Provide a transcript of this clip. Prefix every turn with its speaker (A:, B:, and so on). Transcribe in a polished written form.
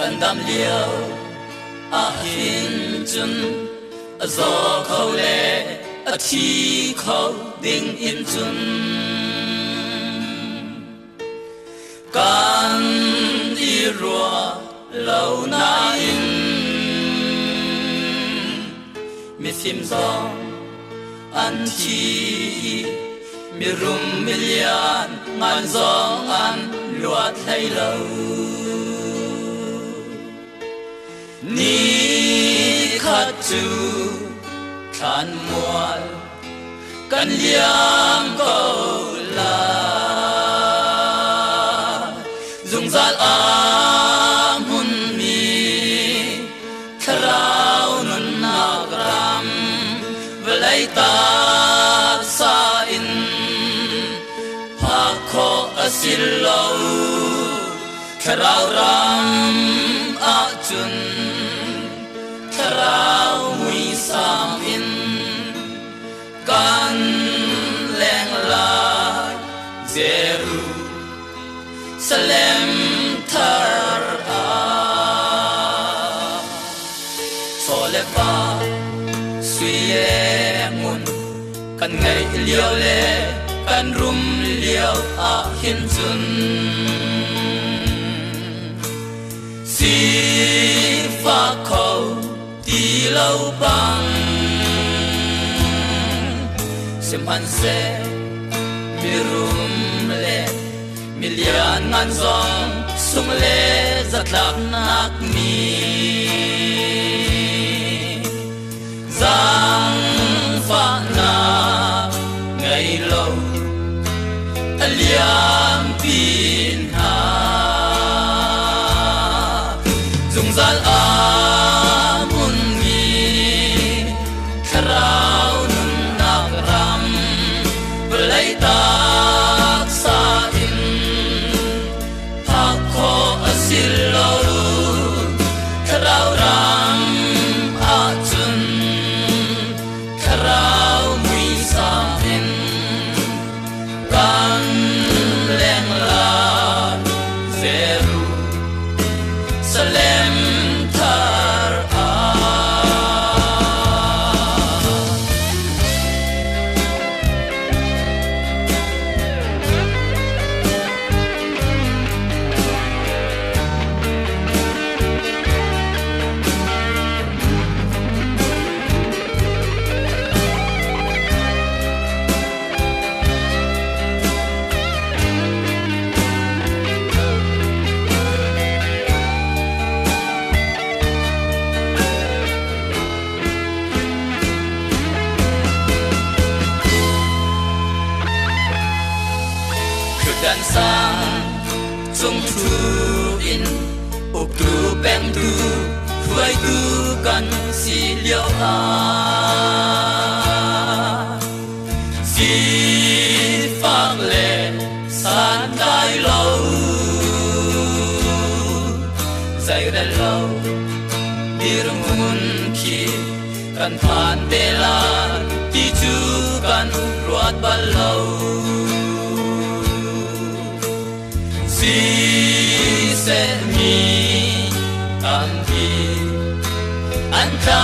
A: kan dam liao a hin chun a zo khâu le a thi khâu ding in chun kan i rua lâu na in mi sim zong an thi mi rum mi lian ngan zong an luat hay lâu ni khát chu khan mual kan liam ko la dung zal am hun mi khrau nun nagram velai ta sa in phakho asil lo khrau ram a chun khrau mui sam in kan leng lai Jerusalem thar a sole pa suye mun kan ngai liao le kan rum liao a hin chun si fa khâu ti lâu bang sim han se mi rum le mi lian ngan zong sung le zatlak nak mi zang fa na ngày lâu liam pin ha dung zal a mun mi khrau nun nak ram belai tak sa in phakho asil lo khrau ram a chun khrau mui sam in kan leng la Jerusalem thar a dan sang chung thu in up tu beng tu huai tu kan si liao a si phang le san dai lâu zai da lâu bir mun ki kan phan de la ti chu kan ruat ba lâu si se mi an thi an ta